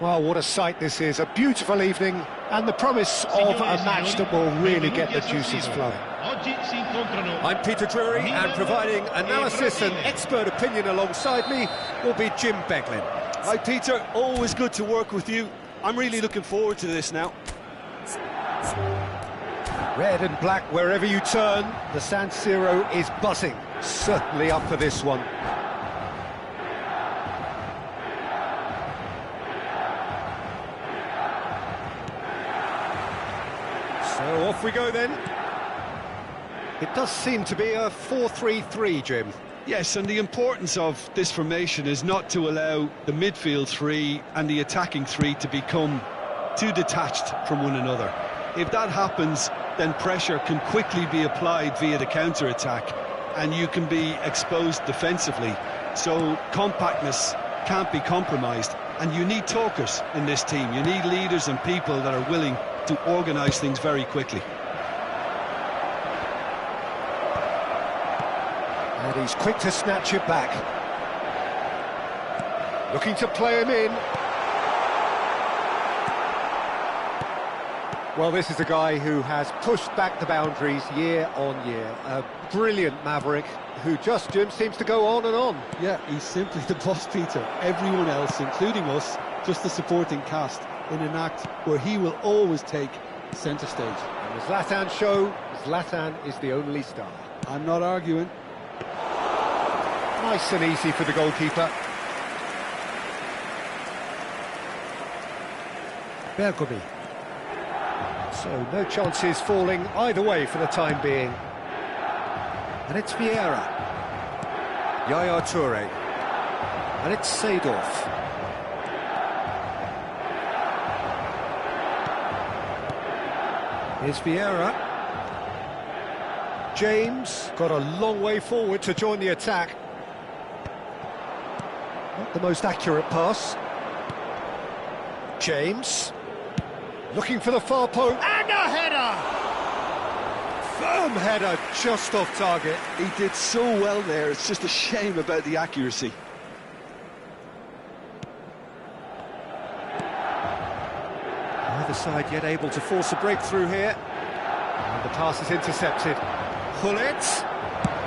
Well, what a sight this is. A beautiful evening and the promise of a match that will really get the juices flowing. I'm Peter Drury, and providing analysis and expert opinion alongside me will be Jim Beglin. Hi Peter, always good to work with you. I'm really looking forward to this now. Red and black wherever you turn, the San Siro is buzzing. Certainly up for this one. So off we go then. It does seem to be a 4-3-3, Jim. Yes, and the importance of this formation is not to allow the midfield three and the attacking three to become too detached from one another. If that happens, then pressure can quickly be applied via the counter-attack, and you can be exposed defensively. So compactness can't be compromised, and you need talkers in this team. You need leaders and people that are willing to organise things very quickly. And he's quick to snatch it back. Looking to play him in. Well, this is a guy who has pushed back the boundaries year on year. A brilliant maverick who just, Jim, seems to go on and on. Yeah, he's simply the boss, Peter. Everyone else, including us, just the supporting cast in an act where he will always take centre stage. And the Zlatan show, Zlatan is the only star. I'm not arguing. Nice and easy for the goalkeeper. Bergomi. So no chances falling either way for the time being. And it's Vieira. Yaya Toure. And it's Seedorf. Here's Vieira. James got a long way forward to join the attack. Not the most accurate pass. James. Looking for the far post. And a header! Firm header, just off target. He did so well there, it's just a shame about the accuracy. Neither side yet able to force a breakthrough here. And the pass is intercepted. Gullit.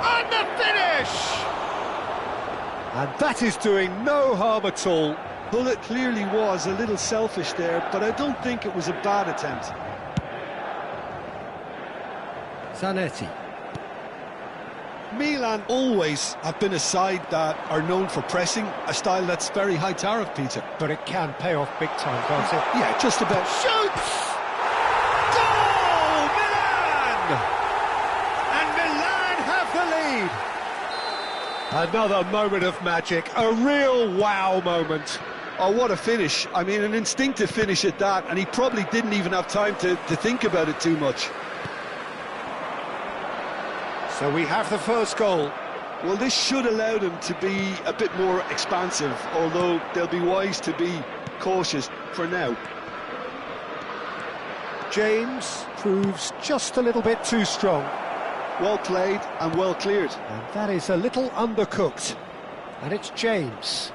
And the finish! And that is doing no harm at all. Gullit clearly was a little selfish there, but I don't think it was a bad attempt. Zanetti. Milan always have been a side that are known for pressing, a style that's very high tariff, Peter. But it can pay off big time, can't it? Yeah, just about. Shoots! Goal! Milan! And Milan have the lead. Another moment of magic, a real wow moment. Oh, what a finish. I mean, an instinctive finish at that, and he probably didn't even have time to think about it too much. So we have the first goal. Well, this should allow them to be a bit more expansive, although they'll be wise to be cautious for now. James proves just a little bit too strong. Well played and well cleared. And that is a little undercooked. And it's James.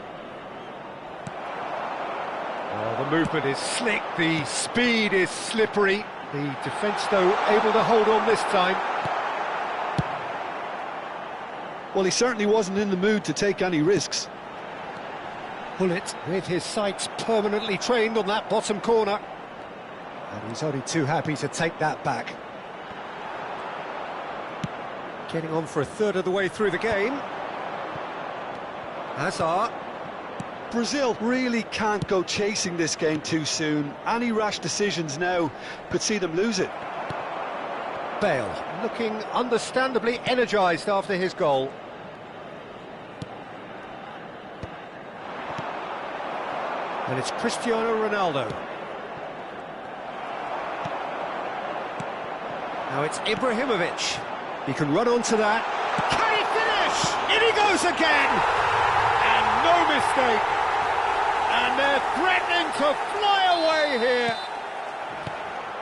Oh, the movement is slick, the speed is slippery. The defence, though, able to hold on this time. Well, he certainly wasn't in the mood to take any risks. Gullit with his sights permanently trained on that bottom corner. And he's only too happy to take that back. Getting on for a third of the way through the game. Hazard. Brazil really can't go chasing this game too soon. Any rash decisions now could see them lose it. Bale looking understandably energised after his goal. And it's Cristiano Ronaldo. Now it's Ibrahimovic. He can run onto that. Can he finish? In he goes again! And no mistake. And they're threatening to fly away here.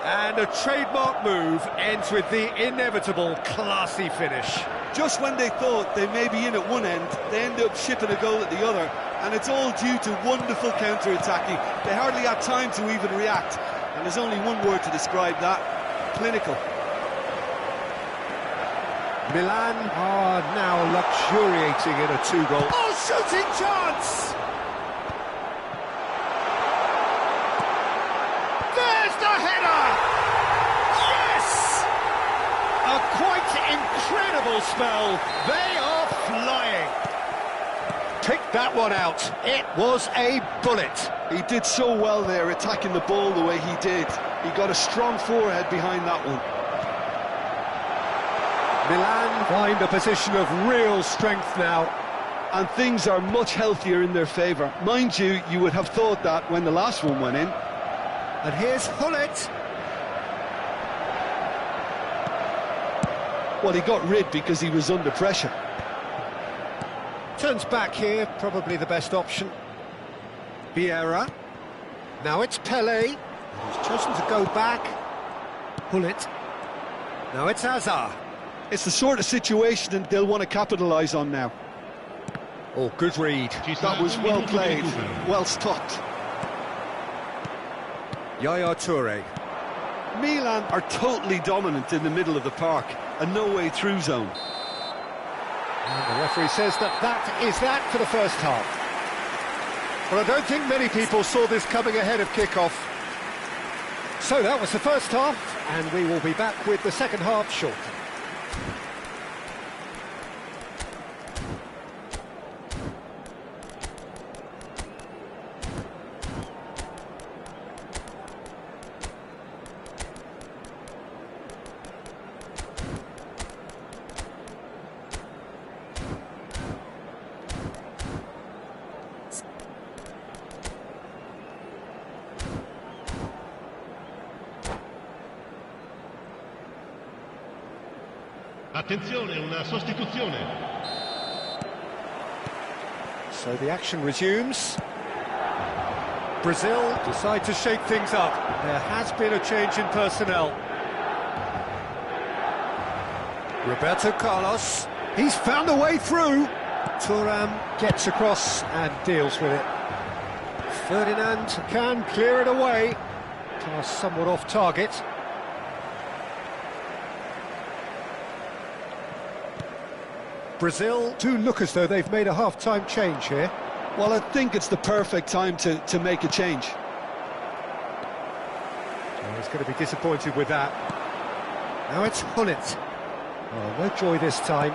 And a trademark move ends with the inevitable classy finish. Just when they thought they may be in at one end, they end up shipping a goal at the other, and it's all due to wonderful counter-attacking. They hardly had time to even react, and there's only one word to describe that: clinical. Milan are now luxuriating in a 2-goal. Oh, shooting chance! There's the header! Yes! A quite incredible spell. They are flying. Pick that one out. It was a bullet. He did so well there, attacking the ball the way he did. He got a strong forehead behind that one. Milan find a position of real strength now. And things are much healthier in their favour. Mind you, you would have thought that when the last one went in. And here's Hullet. Well, he got rid because he was under pressure. Turns back here, probably the best option. Vieira. Now it's Pele, who's chosen to go back. Hullet. Now it's Hazard. It's the sort of situation they'll want to capitalise on now. Oh, good read. That was well played, well stopped. Yaya Toure. Milan are totally dominant in the middle of the park, a no-way-through zone. And the referee says that is that for the first half. Well, I don't think many people saw this coming ahead of kick-off. So that was the first half, and we will be back with the second half shortly. Attenzione, una sostituzione. So the action resumes. Brazil decide to shake things up. There has been a change in personnel. Roberto Carlos, he's found a way through. Thuram gets across and deals with it. Ferdinand can clear it away. Pass somewhat off target. Brazil do look as though they've made a half-time change here. Well, I think it's the perfect time to make a change. Oh, he's going to be disappointed with that. Now it's Hullet. Oh, no joy this time.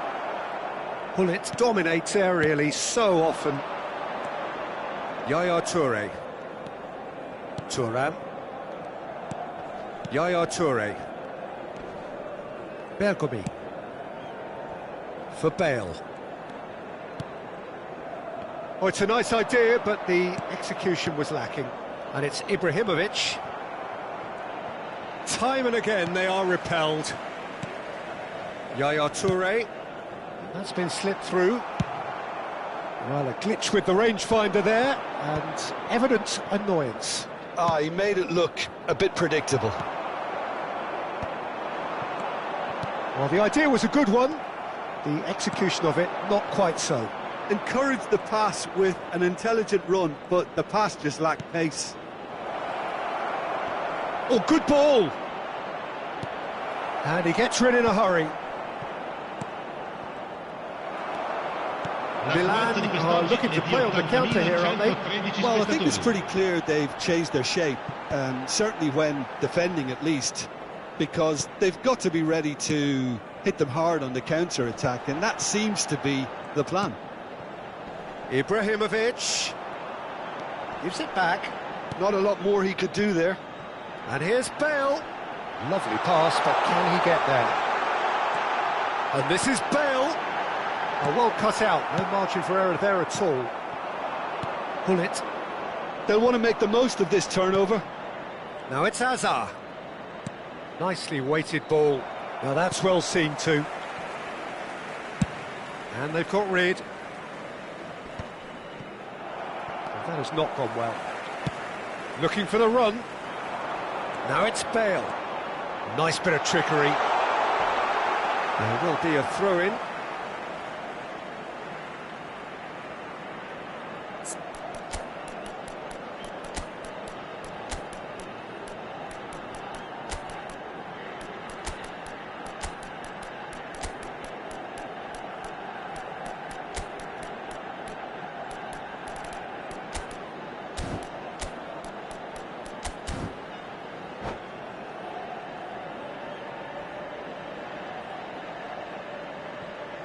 Hullet dominates aerially so often. Yaya Toure. Thuram. Yaya Toure. Bergomi. For Bale. Oh, it's a nice idea, but the execution was lacking. And it's Ibrahimovic. Time and again they are repelled. Yaya Toure. That's been slipped through. Well, a glitch with the rangefinder there, and evident annoyance. He made it look a bit predictable. Well, the idea was a good one. The execution of it, not quite so. Encouraged the pass with an intelligent run, but the pass just lacked pace. Oh, good ball! And he gets rid in a hurry. Milan are looking to play on the counter here, aren't they? Well, I think it's pretty clear they've changed their shape, certainly when defending at least, because they've got to be ready to hit them hard on the counter-attack, and that seems to be the plan. Ibrahimovic gives it back. Not a lot more he could do there. And here's Bale. Lovely pass, but can he get there? And this is Bale. Oh, well cut out, no margin for error there at all. Hullet. They'll want to make the most of this turnover. Now it's Hazard. Nicely weighted ball. Now that's well seen too. And they've got rid. Well, that has not gone well. Looking for the run. Now it's Bale. Nice bit of trickery. There will be a throw-in.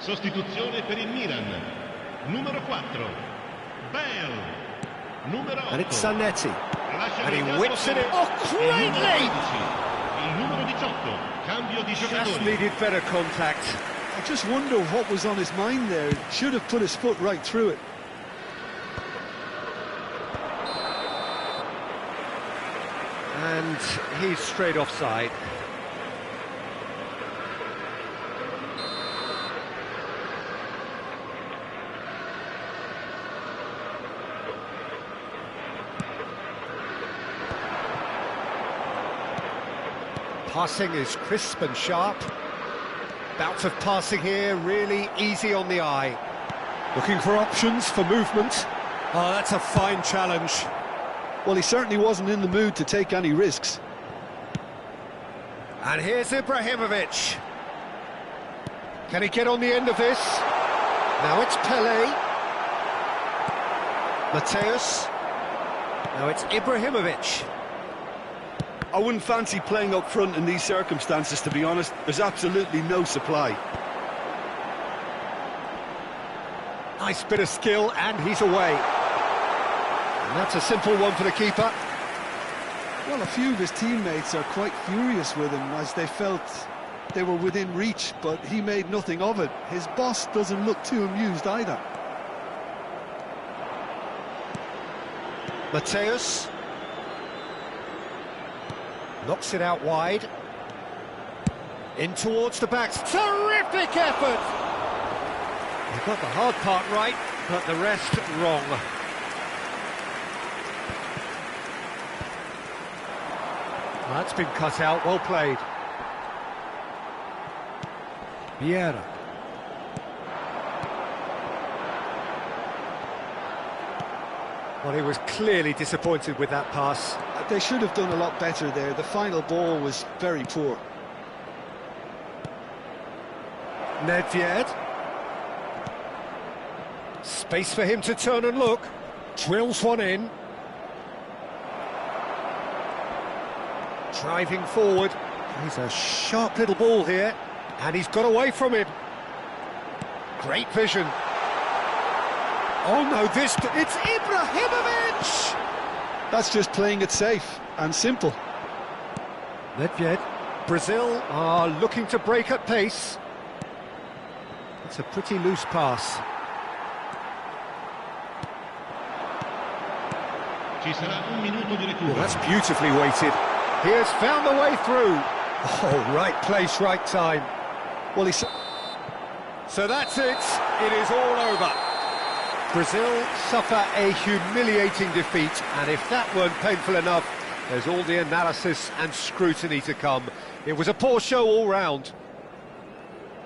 Sostituzione per il Milan. Numero 4, Bale. Numero 8. And it's Zanetti. Lascia And he il whips it campo in. Oh, per il numero greatly! 15. Il numero 18, cambio di Just giocatori. needed better contact. I just wonder what was on his mind there. Should have put his foot right through it. And he's straight offside. Passing is crisp and sharp. Bout of passing here, really easy on the eye. Looking for options for movement. Oh, that's a fine challenge. Well, he certainly wasn't in the mood to take any risks. And here's Ibrahimovic. Can he get on the end of this? Now it's Pelé. Mateus. Now it's Ibrahimovic. I wouldn't fancy playing up front in these circumstances, to be honest. There's absolutely no supply. Nice bit of skill, and he's away. And that's a simple one for the keeper. Well, a few of his teammates are quite furious with him as they felt they were within reach, but he made nothing of it. His boss doesn't look too amused either. Mateus. Knocks it out wide. In towards the backs. Terrific effort! He got the hard part right, but the rest wrong. That's been cut out, well played. Vieira. Well, he was clearly disappointed with that pass. They should have done a lot better there. The final ball was very poor. Nedved. Space for him to turn and look. Drills one in. Driving forward. He's a sharp little ball here. And he's got away from him. Great vision. Oh no, it's Ibrahimovic! That's just playing it safe and simple. Nedved. Brazil are looking to break at pace. It's a pretty loose pass. Ci sarà un minuto di Oh, recupero. that's beautifully weighted. He has found the way through. Oh, right place, right time. Well, he's... So that's it. It is all over. Brazil suffer a humiliating defeat, and if that weren't painful enough, there's all the analysis and scrutiny to come. It was a poor show all round.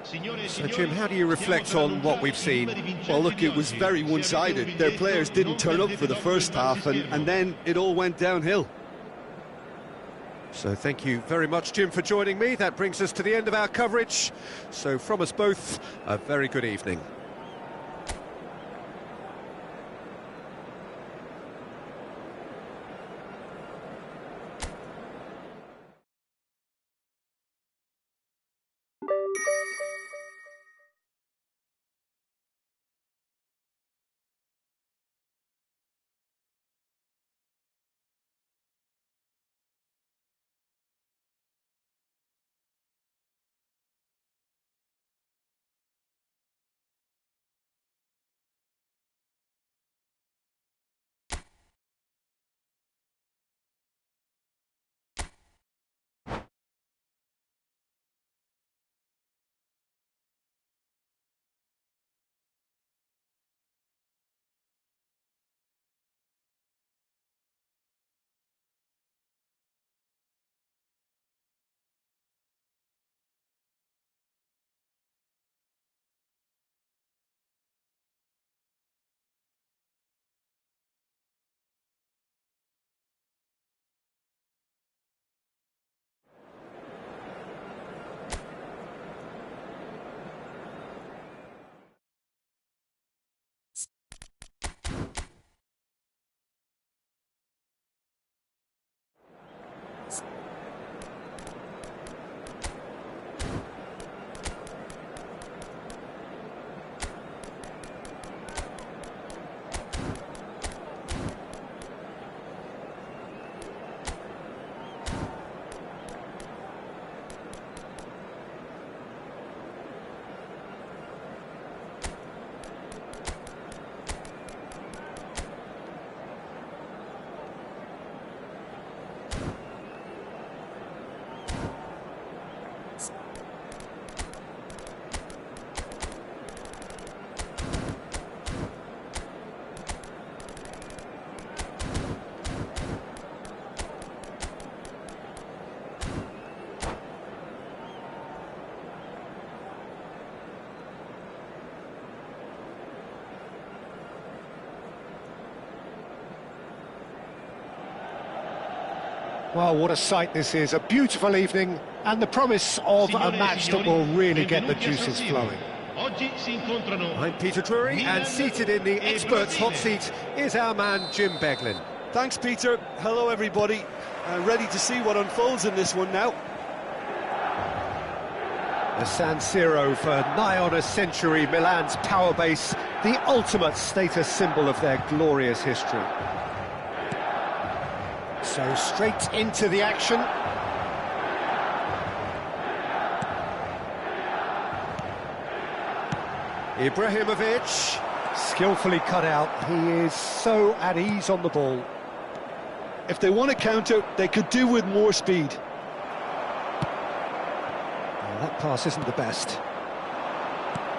So, Jim, how do you reflect on what we've seen? Well, look, it was very one-sided. Their players didn't turn up for the first half, and then it all went downhill. So thank you very much, Jim, for joining me. That brings us to the end of our coverage. So from us both, a very good evening. Well, what a sight this is. A beautiful evening and the promise of a match that will really get the juices flowing. Oggi si incontrano. I'm Peter Drury, and seated in the experts' hot seat is our man Jim Beglin. Thanks, Peter. Hello, everybody. Ready to see what unfolds in this one now. The San Siro for nigh on a century, Milan's power base, the ultimate status symbol of their glorious history. So straight into the action. Ibrahimovic, skillfully cut out. He is so at ease on the ball. If they want to counter, they could do with more speed. Well, that pass isn't the best.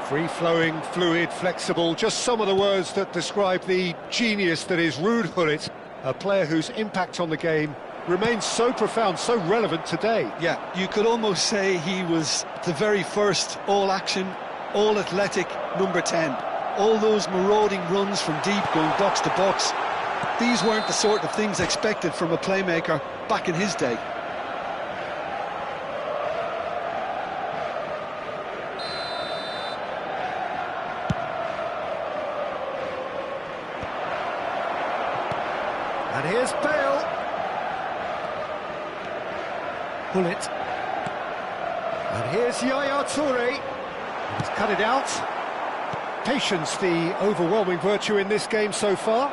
Free-flowing, fluid, flexible, just some of the words that describe the genius that is Ruud Gullit, a player whose impact on the game remains so profound, so relevant today. Yeah, you could almost say he was the very first all-action, all-athletic number 10. All those marauding runs from deep, going box to box, these weren't the sort of things expected from a playmaker back in his day. And here's Bale. Gullit. And here's Yaya Toure. He's cut it out. Patience, the overwhelming virtue in this game so far.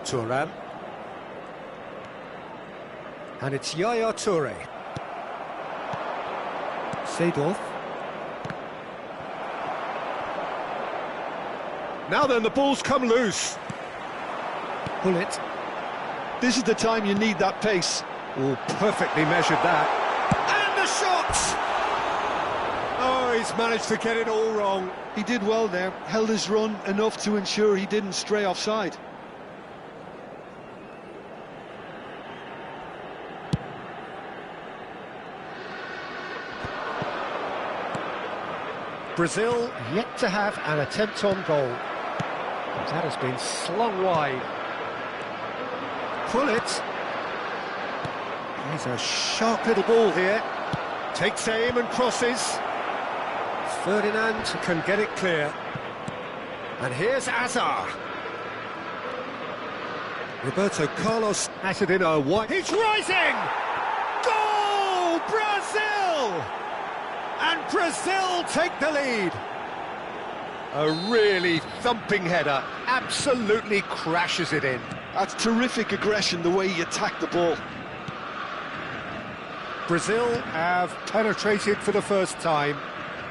Thuram. And it's Yaya Toure. Seedorf. Now then, the ball's come loose. Gullit. This is the time you need that pace. Oh, perfectly measured that. And the shot! Oh, he's managed to get it all wrong. He did well there, held his run enough to ensure he didn't stray offside. Brazil yet to have an attempt on goal. That has been slung wide. Gullit. He's a sharp little ball here. Takes aim and crosses. Ferdinand can get it clear. And here's Azar. Roberto Carlos has it in a wide. He's rising! Goal! Brazil! And Brazil take the lead. A really thumping header, absolutely crashes it in. That's terrific aggression, the way he attacked the ball. Brazil have penetrated for the first time.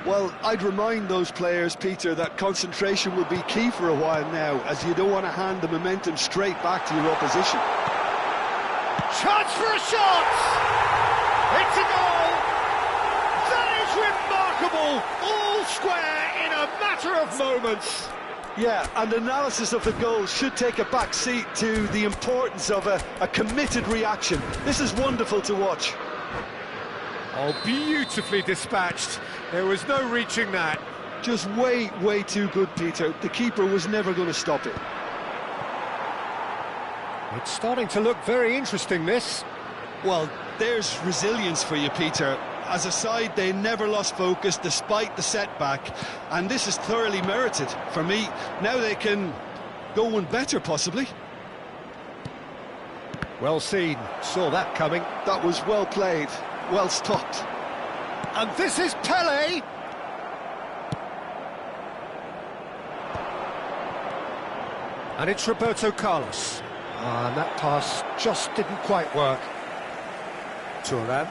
Well, I'd remind those players, Peter, that concentration will be key for a while now, as you don't want to hand the momentum straight back to your opposition. Chance for a shot! It's a goal! That is remarkable! All square in a matter of moments. Yeah, and analysis of the goal should take a back seat to the importance of a committed reaction. This is wonderful to watch. Oh, beautifully dispatched. There was no reaching that. Just way, way too good, Peter. The keeper was never going to stop it. It's starting to look very interesting, this. Well, there's resilience for you, Peter. As a side, they never lost focus despite the setback, and this is thoroughly merited. For me, now they can go one better, possibly. Well seen, saw that coming. That was well played, well stopped. And this is Pele! And it's Roberto Carlos. And that pass just didn't quite work. Thuram.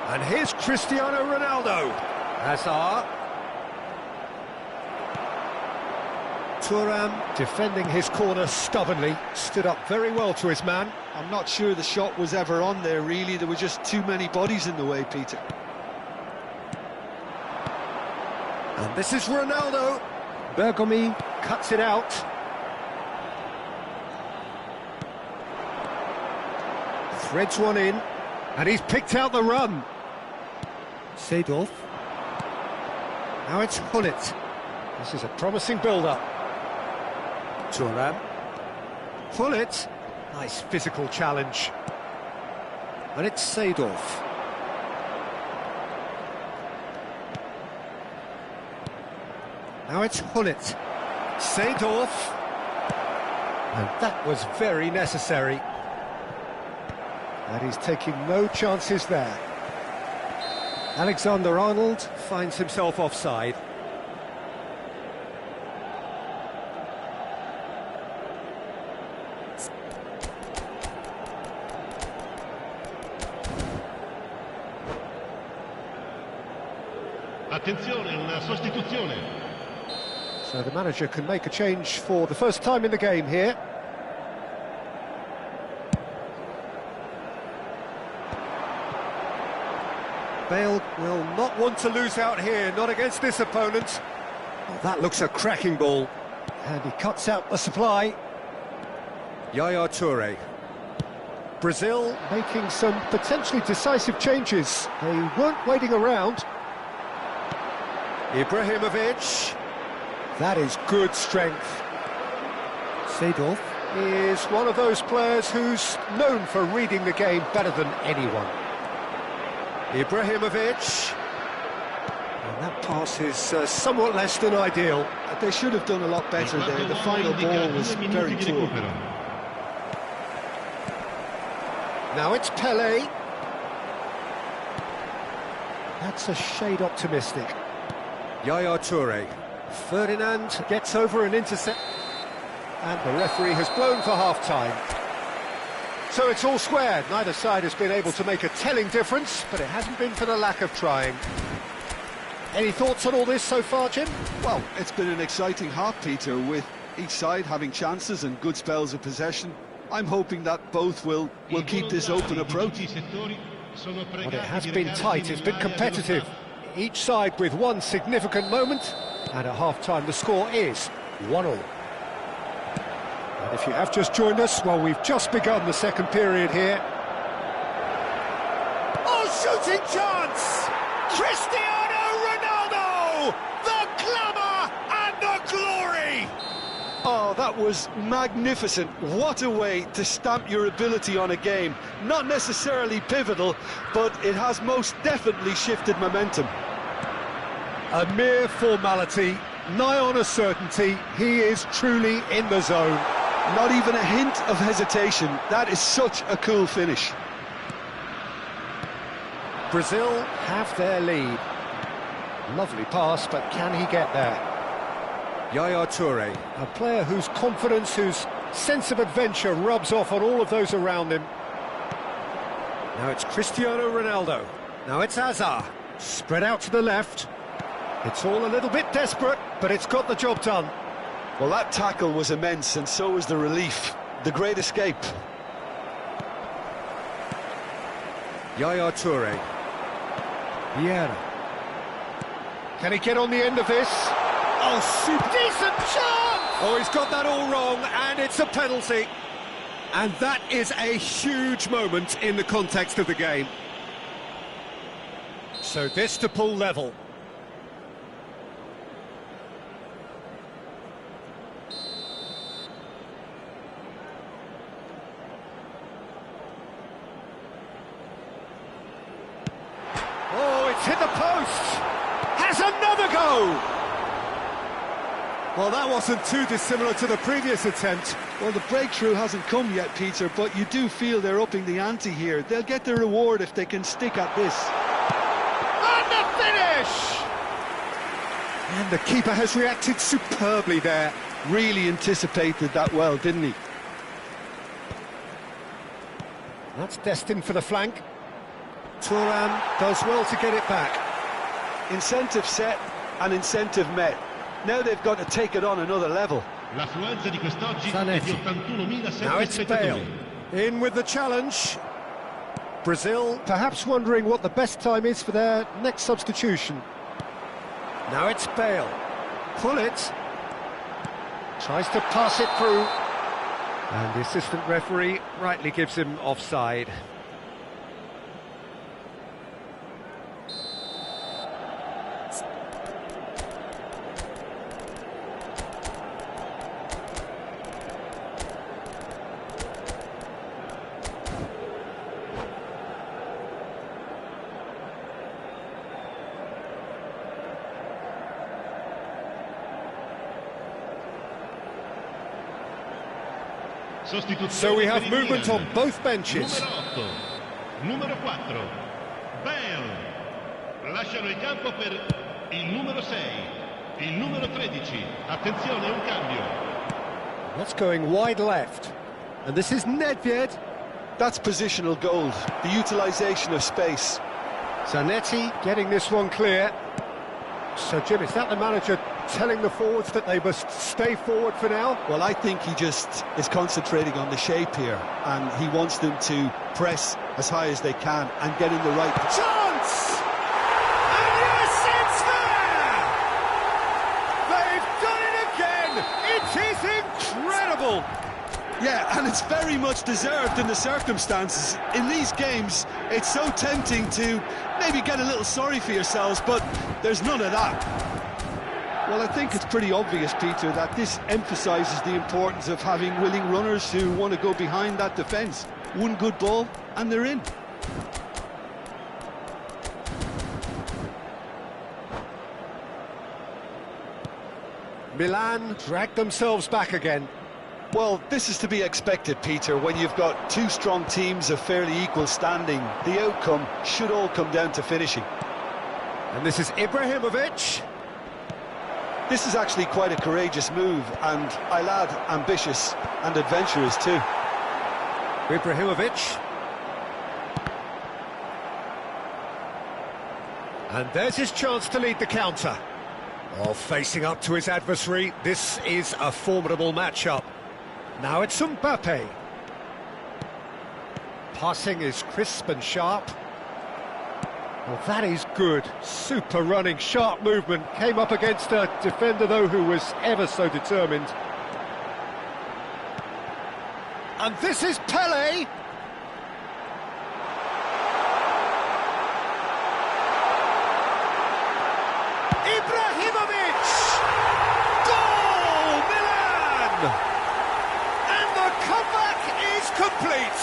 And here's Cristiano Ronaldo. Hazard. Thuram defending his corner stubbornly, stood up very well to his man. I'm not sure the shot was ever on there, really. There were just too many bodies in the way, Peter. And this is Ronaldo. Bergomi cuts it out. Threads one in, and he's picked out the run. Seedorf. Now it's Gullit. This is a promising build-up. Thuram. Pull it. Nice physical challenge. And it's Seedorf. Now it's Hullet. Seedorf. And that was very necessary. And he's taking no chances there. Alexander-Arnold finds himself offside. Attenzione, una sostituzione. So the manager can make a change for the first time in the game here. Bale will not want to lose out here, not against this opponent. Well, that looks a cracking ball. And he cuts out the supply. Yaya Toure. Brazil making some potentially decisive changes. They weren't waiting around. Ibrahimovic. That is good strength. Seedorf is one of those players who's known for reading the game better than anyone. Ibrahimovic. And that pass is somewhat less than ideal. They should have done a lot better there. The final ball was very poor. Now it's Pelé. That's a shade optimistic. Yaya Toure. Ferdinand gets over an intercept. And the referee has blown for half-time. So it's all square. Neither side has been able to make a telling difference, but it hasn't been for the lack of trying. Any thoughts on all this so far, Jim? Well, it's been an exciting half, Peter, with each side having chances and good spells of possession. I'm hoping that both will keep this open approach. But it has been tight, it's been competitive. Each side with one significant moment, and at half-time the score is 1-1. And if you have just joined us, well, we've just begun the second period here. Oh, shooting chance! Cristiano Ronaldo! The glamour and the glory! Oh, that was magnificent. What a way to stamp your ability on a game. Not necessarily pivotal, but it has most definitely shifted momentum. A mere formality, nigh on a certainty. He is truly in the zone. Not even a hint of hesitation. That is such a cool finish. Brazil have their lead. Lovely pass, but can he get there? Yaya Toure, a player whose confidence, whose sense of adventure rubs off on all of those around him. Now it's Cristiano Ronaldo. Now it's Hazard. Spread out to the left. It's all a little bit desperate, but it's got the job done. Well, that tackle was immense, and so was the relief. The great escape. Yaya Toure. Vieira. Can he get on the end of this? Oh, super decent shot! Oh, he's got that all wrong, and it's a penalty. And that is a huge moment in the context of the game. So this to pull level. Oh, it's hit the post! Has another go! Well, that wasn't too dissimilar to the previous attempt. Well, the breakthrough hasn't come yet, Peter, but you do feel they're upping the ante here. They'll get their reward if they can stick at this. And the finish! And the keeper has reacted superbly there. Really anticipated that well, didn't he? That's destined for the flank. Thuram does well to get it back. Incentive set and incentive met. Now they've got to take it on another level. L'affluenza di quest'oggi è di Zanetti. 81.000 Now it's Bale. In with the challenge. Brazil perhaps wondering what the best time is for their next substitution. Now it's Bale. Pull it. Tries to pass it through. And the assistant referee rightly gives him offside. So we have per il movement Milan. on both benches. Numero 8, numero 4, Bale. Lasciano il campo per il numero 6, il numero 13. Attenzione, un cambio. That's going wide left. And this is Nedved. That's positional gold, the utilisation of space. Zanetti getting this one clear. So, Jim, is that the manager telling the forwards that they must stay forward for now? Well, I think he just is concentrating on the shape here, and he wants them to press as high as they can and get in the right... Chance! And yes, it's there! They've done it again! It is incredible! Yeah, and it's very much deserved in the circumstances. In these games, it's so tempting to maybe get a little sorry for yourselves, but there's none of that. Well, I think it's pretty obvious, Peter, that this emphasises the importance of having willing runners who want to go behind that defence. One good ball, and they're in. Milan dragged themselves back again. Well, this is to be expected, Peter, when you've got two strong teams of fairly equal standing. The outcome should all come down to finishing. And this is Ibrahimovic. This is actually quite a courageous move, and I'll add ambitious and adventurous too. Ibrahimovic. And there's his chance to lead the counter. Oh, facing up to his adversary, this is a formidable matchup. Now it's Mbappe. Passing is crisp and sharp. Well, that is good. Super running, sharp movement. Came up against a defender, though, who was ever so determined. And this is Pele. Ibrahimovic! Goal, Milan! And the comeback is complete.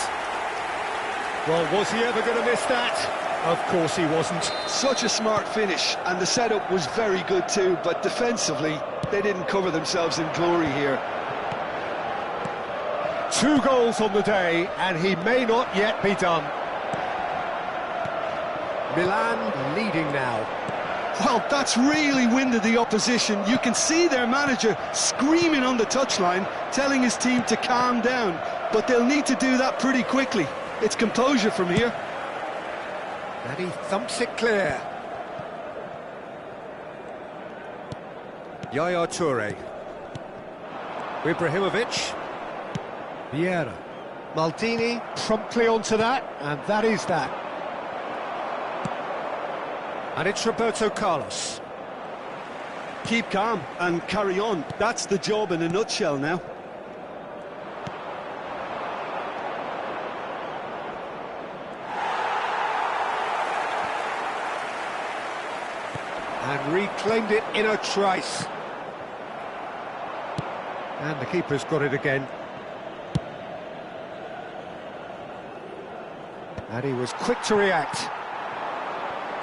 Well, was he ever going to miss that? Of course he wasn't. Such a smart finish, and the setup was very good too, but defensively, they didn't cover themselves in glory here. 2 goals on the day, and he may not yet be done. Milan leading now. Well, that's really winded the opposition. You can see their manager screaming on the touchline, telling his team to calm down, but they'll need to do that pretty quickly. It's composure from here. And he thumps it clear. Yaya Toure. Ibrahimovic. Vieira. Maldini promptly onto that, and that is that. And it's Roberto Carlos. Keep calm and carry on. That's the job in a nutshell now. And reclaimed it in a trice. And the keeper's got it again. And he was quick to react.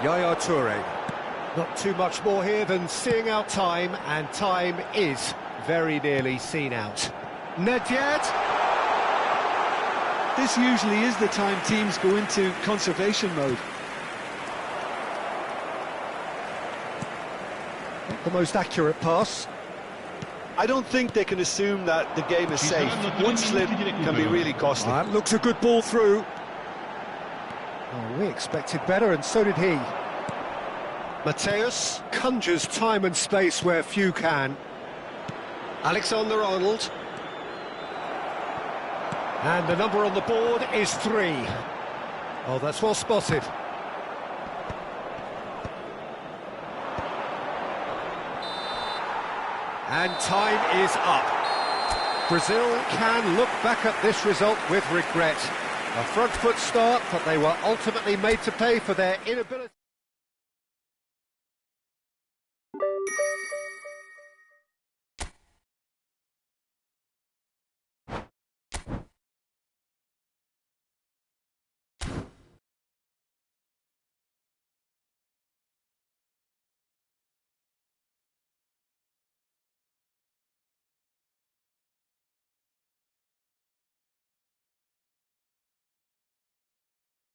Yaya Toure. Not too much more here than seeing out time, and time is very nearly seen out. Nedved. This usually is the time teams go into conservation mode. Not the most accurate pass. I don't think they can assume that the game is safe. One slip can be really costly. That looks a good ball through. Oh, we expected better, and so did he. Mateus conjures time and space where few can. Alexander-Arnold. And the number on the board is 3. Oh, that's well spotted. And time is up. Brazil can look back at this result with regret. A front foot start, but they were ultimately made to pay for their inability.